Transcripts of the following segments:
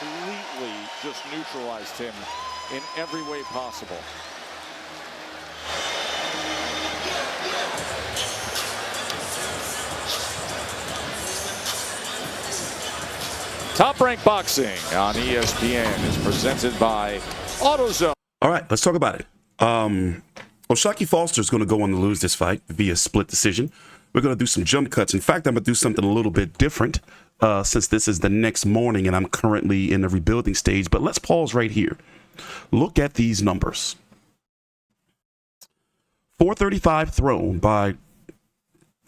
completely just neutralized him in every way possible. Top Rank Boxing on ESPN is presented by AutoZone. All right, let's talk about it. O'Shaquie Foster is going to go on to lose this fight via split decision. We're going to do some jump cuts. In fact, I'm going to do something a little bit different since this is the next morning and I'm currently in the rebuilding stage. But let's pause right here. Look at these numbers. 435 thrown by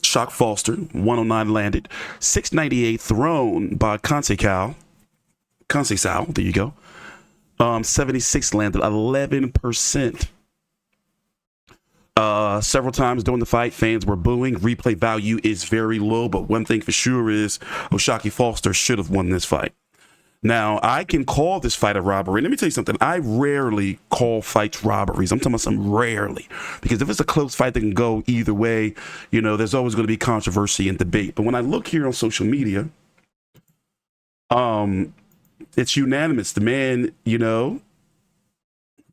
Shock Foster, 109 landed. 698 thrown by Conceicao, there you go. 76 landed, 11%. Several times during the fight, fans were booing. Replay value is very low, but one thing for sure is O'Shaquie Foster should have won this fight. Now, I can call this fight a robbery. Let me tell you something. I rarely call fights robberies. I'm talking about some rarely. Because if it's a close fight that can go either way, you know, there's always going to be controversy and debate. But when I look here on social media, it's unanimous. The man, you know,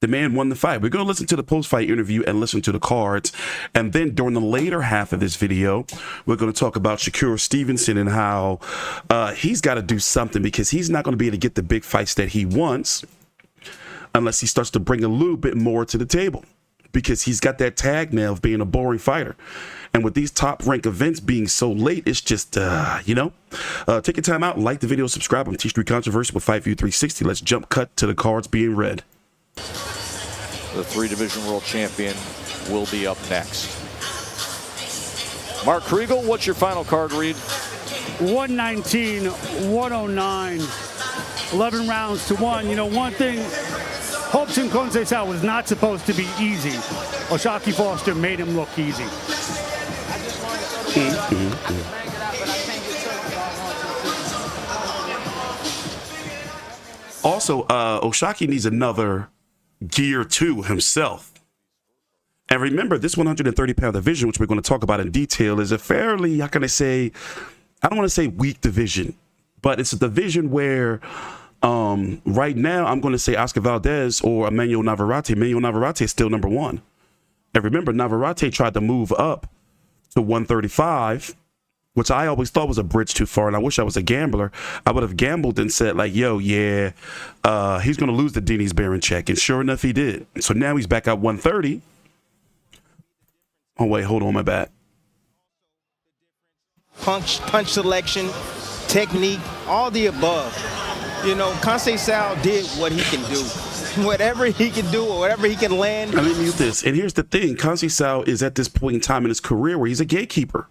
the man won the fight. We're going to listen to the post-fight interview and listen to the cards. And then during the later half of this video, we're going to talk about Shakur Stevenson and how he's got to do something because he's not going to be able to get the big fights that he wants unless he starts to bring a little bit more to the table because he's got that tag now of being a boring fighter. And with these top-ranked events being so late, it's just, you know, take your time out, like the video, subscribe. I'm TstreeT Controversy with Fight View 360. Let's jump cut to the cards being read. The 3-division world champion will be up next. Mark Kriegel, what's your final card read? 119, 109, 11 rounds to 1. You know, one thing, Robson Conceicao was not supposed to be easy. O'Shaquie Foster made him look easy. Also, O'Shaquie needs another gear to himself. And remember, this 130-pound division, which we're going to talk about in detail, is a fairly, how can I say, I don't want to say weak division, but it's a division where right now I'm going to say Oscar Valdez or Emmanuel Navarrete. Emmanuel Navarrete is still number one. And remember, Navarrete tried to move up to 135, which I always thought was a bridge too far, and I wish I was a gambler. I would have gambled and said, like, yo, yeah, he's going to lose the Denny's Baron check, and sure enough, he did. So now he's back at 130. Oh, wait, hold on, my bad. Punch selection, technique, all the above. You know, Conceicao did what he can do. Whatever he can do or whatever he can land. Let me mute this. And here's the thing. Conceicao is at this point in time in his career where he's a gatekeeper.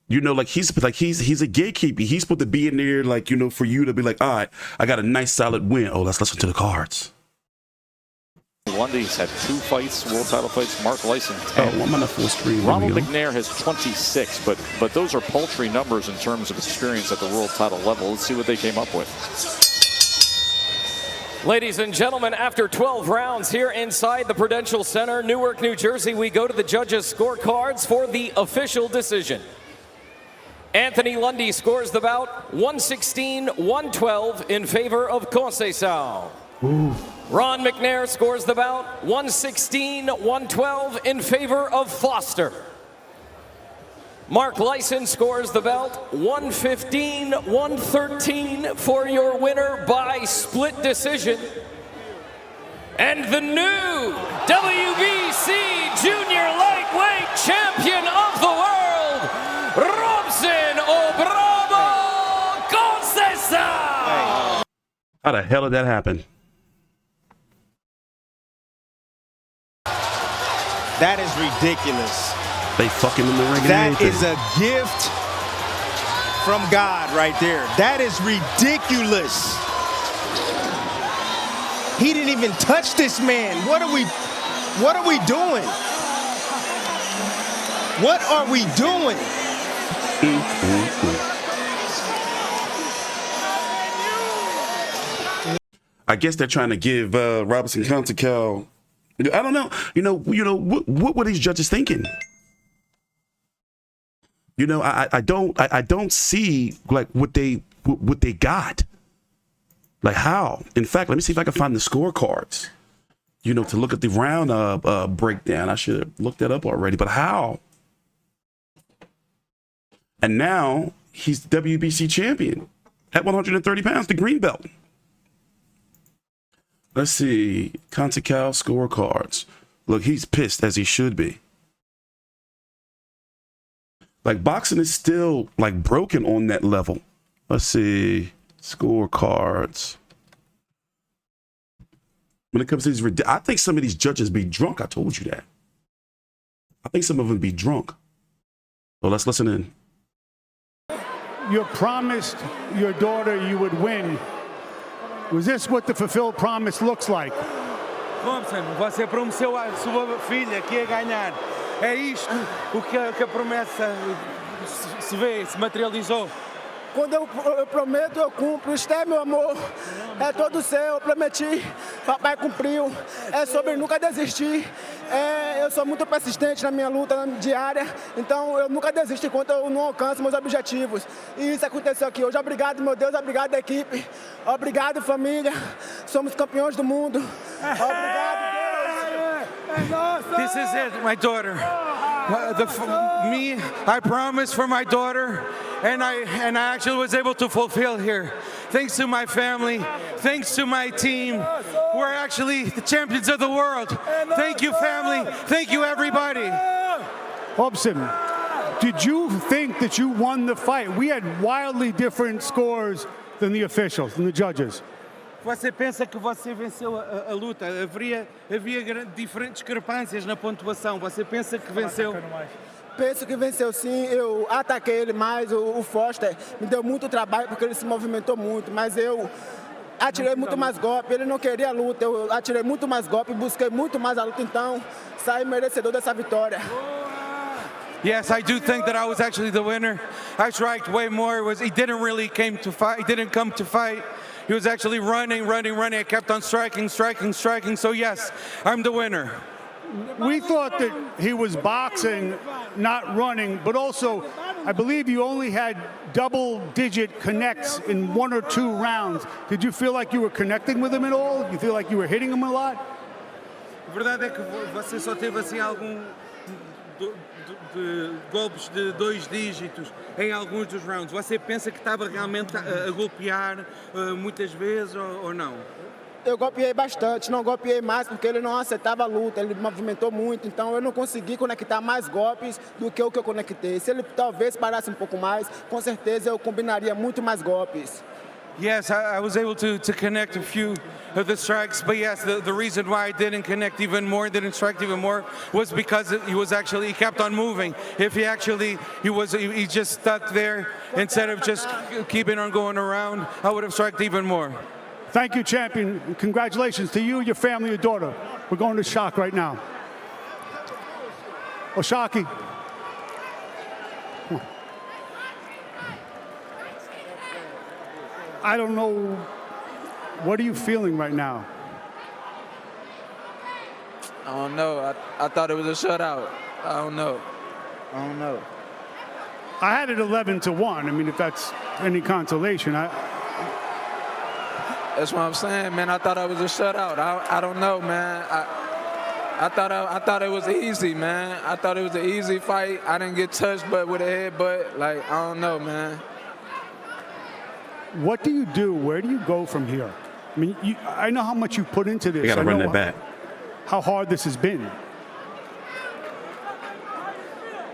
You know, like he's a gatekeeper. He's supposed to be in there, like, you know, for you to be like, all right, I got a nice solid win. Oh, let's listen to the cards. Lundy's had 2 fights, world title fights. Mark Lyson 10. Oh, I'm on the full screen. Ronald McNair has 26, but those are paltry numbers in terms of experience at the world title level. Let's see what they came up with. Ladies and gentlemen, after 12 rounds here inside the Prudential Center, Newark, New Jersey, we go to the judges' scorecards for the official decision. Anthony Lundy scores the bout 116-112 in favor of Conceicao. Ron McNair scores the bout 116-112 in favor of Foster. Mark Lyson scores the bout 115-113 for your winner by split decision. And the new WBC Junior Lightweight Champion of the World, Robson Conceicao. How the hell did that happen? That is ridiculous. They fucking in the ring. That is a gift from God right there. That is ridiculous. He didn't even touch this man. What are we doing? What are we doing? I guess they're trying to give Robson Conceicao. I don't know. You know what were these judges thinking? You know, I don't see like what they got. Like how? In fact, let me see if I can find the scorecards. You know, to look at the round breakdown. I should have looked that up already, but how? And now he's the WBC champion at 130 pounds, the green belt. Let's see, Conceicao scorecards. Look, he's pissed, as he should be. Like, boxing is still, like, broken on that level. Let's see, scorecards. When it comes to these, I think some of these judges be drunk. I told you that. I think some of them be drunk. So let's listen in. You promised your daughter you would win. Was this what the fulfilled promise looks like? Robson, você prometeu à sua filha que ia ganhar. É isto o que a promessa se vê, se materializou. Quando eu prometo, eu cumpro. Isto é, meu amor, é todo seu. Eu prometi, papai cumpriu. É sobre nunca desistir. Eu sou muito persistente na minha luta diária, então eu nunca desisto enquanto eu não alcanço meus objetivos. E isso aconteceu aqui hoje. Obrigado, meu Deus, obrigado, equipe. Obrigado, família. Somos campeões do mundo. Obrigado, Deus. This is it, my daughter. I promised for my daughter, and I actually was able to fulfill here. Thanks to my family, thanks to my team. We're actually the champions of the world. Thank you, family. Thank you, everybody. Robson, did you think that you won the fight? We had wildly different scores than the officials, than the judges. Você pensa que você venceu a luta? Havia diferentes discrepâncias na pontuação. Você pensa que venceu? Penso que venceu sim. Eu ataquei ele mais. O Foster me deu muito trabalho porque ele se movimentou muito, mas eu atirei muito mais golpe. Ele não queria a luta. Eu atirei muito mais golpe, busquei muito mais a luta. Então, saí merecedor dessa vitória. Yes, I do think that I was actually the winner. I striked way more. He didn't really come to fight. He didn't come to fight. He was actually running. I kept on striking. So yes, I'm the winner. We thought that he was boxing, not running, but also, I believe you only had double-digit connects in 1 or 2 rounds. Did you feel like you were connecting with him at all? You feel like you were hitting him a lot? A verdade é que você só teve assim algum de golpes de 2 dígitos em alguns dos rounds. Você pensa que estava realmente a golpear muitas vezes ou não? Eu golpeei bastante, não golpeei mais porque ele não aceitava a luta, ele movimentou muito, então eu não consegui conectar mais golpes do que o que eu conectei. Se ele talvez parasse um pouco mais, com certeza eu combinaria muito mais golpes. Yes, I was able to connect a few of the strikes, but yes, the reason why I didn't connect even more, didn't strike even more, was because he kept on moving. If he just stuck there instead of just keeping on going around, I would have struck even more. Thank you, champion. Congratulations to you, your family, your daughter. We're going to Shock right now. Oh, Shocky. I don't know. What are you feeling right now? I don't know. I thought it was a shutout. I don't know. I had it 11-1. I mean, if that's any consolation. That's what I'm saying, man. I thought I was a shutout. I don't know, man. I thought it was easy, man. I thought it was an easy fight. I didn't get touched, but with a headbutt, like, I don't know, man. What do you do? Where do you go from here? I mean, I know how much you put into this. We got to run that back. How hard this has been.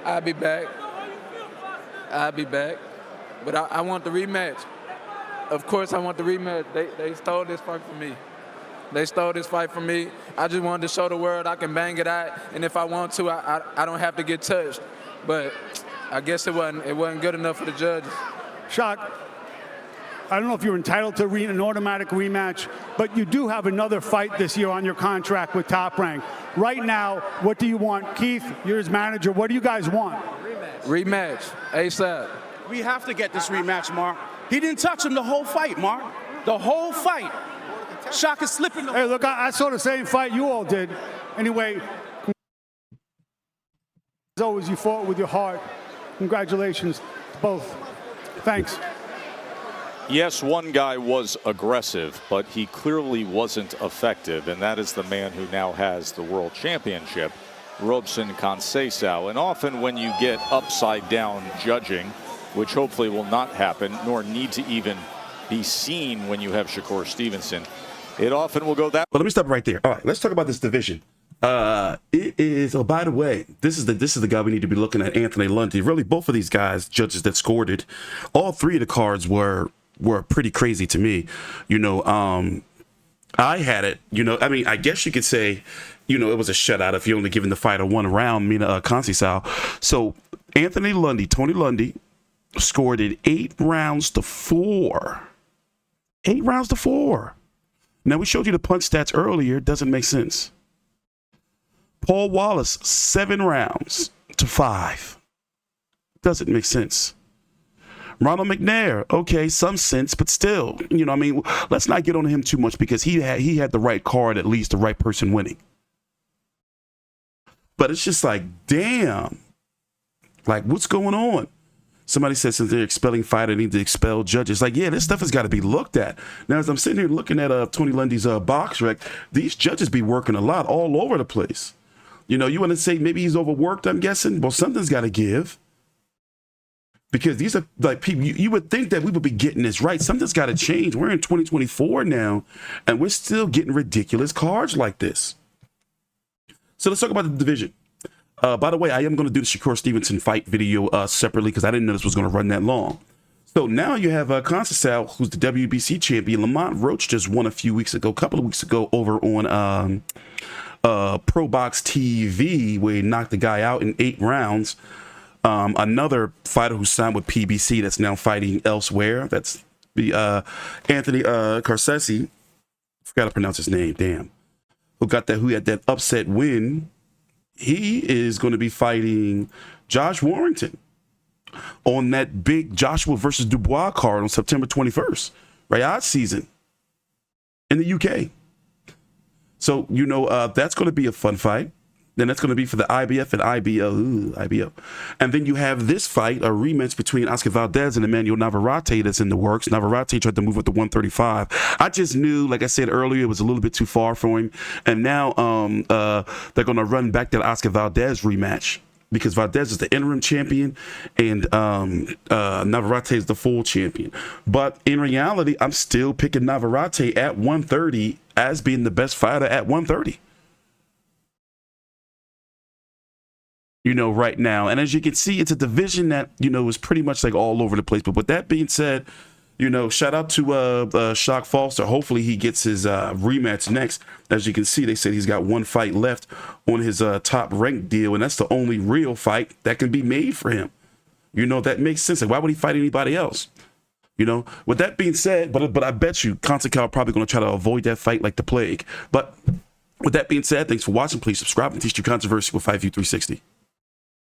I'll be back. But I want the rematch. Of course, I want the rematch. They stole this fight from me. I just wanted to show the world I can bang it out, and if I want to, I don't have to get touched. But I guess it wasn't good enough for the judges. Shock. I don't know if you're entitled to an automatic rematch, but you do have another fight this year on your contract with Top Rank. Right now, what do you want? Keith, you're his manager. What do you guys want? Rematch, ASAP. We have to get this rematch, Mark. He didn't touch him the whole fight, Mark. The whole fight. Shock is slipping. Hey, look, I saw the same fight you all did. Anyway, as always, you fought with your heart. Congratulations to both. Thanks. Yes, one guy was aggressive, but he clearly wasn't effective, and that is the man who now has the world championship, Robson Conceicao. And often when you get upside down judging, which hopefully will not happen, nor need to even be seen when you have Shakur Stevenson, it often will go that way. But let me stop right there. All right, let's talk about this division. It is, oh, by the way, this is the guy we need to be looking at, Anthony Lundy. Really, both of these guys, judges that scored it, all three of the cards were pretty crazy to me. You know, I had it, you know, I mean, I guess you could say, you know, it was a shutout if you're only giving the fighter one round, Conceicao. So Anthony Lundy, Tony Lundy, scored it 8 rounds to 4. 8 rounds to 4. Now, we showed you the punch stats earlier. It doesn't make sense. Paul Wallace, 7 rounds to 5. Doesn't make sense. Ronald McNair, okay, some sense, but still, you know, I mean, let's not get on him too much because he had the right card, at least the right person winning. But it's just like, damn, like, what's going on? Somebody said since they're expelling fighter, they need to expel judges. Like, yeah, this stuff has got to be looked at. Now, as I'm sitting here looking at Tony Lundy's box rec, these judges be working a lot all over the place. You know, you want to say maybe he's overworked, I'm guessing? Well, something's got to give. Because these are like people, you would think that we would be getting this right. Something's got to change. We're in 2024 now, and we're still getting ridiculous cards like this. So let's talk about the division. By the way, I am going to do the Shakur Stevenson fight video separately because I didn't know this was going to run that long. So now you have Conceicao, who's the WBC champion. Lamont Roach just won a couple of weeks ago over on Pro Box TV, where he knocked the guy out in 8 rounds. Another fighter who signed with PBC that's now fighting elsewhere. That's the Anthony Conceicao. Forgot to pronounce his name. Damn. Who had that upset win? He is going to be fighting Josh Warrington on that big Joshua versus Dubois card on September 21st, Riyadh season in the UK. So, you know, that's going to be a fun fight. Then that's going to be for the IBF and IBO. And then you have this fight, a rematch between Oscar Valdez and Emmanuel Navarrete that's in the works. Navarrete tried to move up to 135. I just knew, like I said earlier, it was a little bit too far for him. And now they're going to run back that Oscar Valdez rematch because Valdez is the interim champion and Navarrete is the full champion. But in reality, I'm still picking Navarrete at 130 as being the best fighter at 130. You know, right now. And as you can see, it's a division that, you know, is pretty much like all over the place. But with that being said, you know, shout out to Shock Foster. Hopefully he gets his rematch next. As you can see, they said he's got 1 fight left on his top ranked deal. And that's the only real fight that can be made for him. You know, that makes sense. Like, why would he fight anybody else? You know, with that being said, but I bet you Conceicao probably going to try to avoid that fight like the plague. But with that being said, thanks for watching. Please subscribe and TstreeT Controversy with 5U360.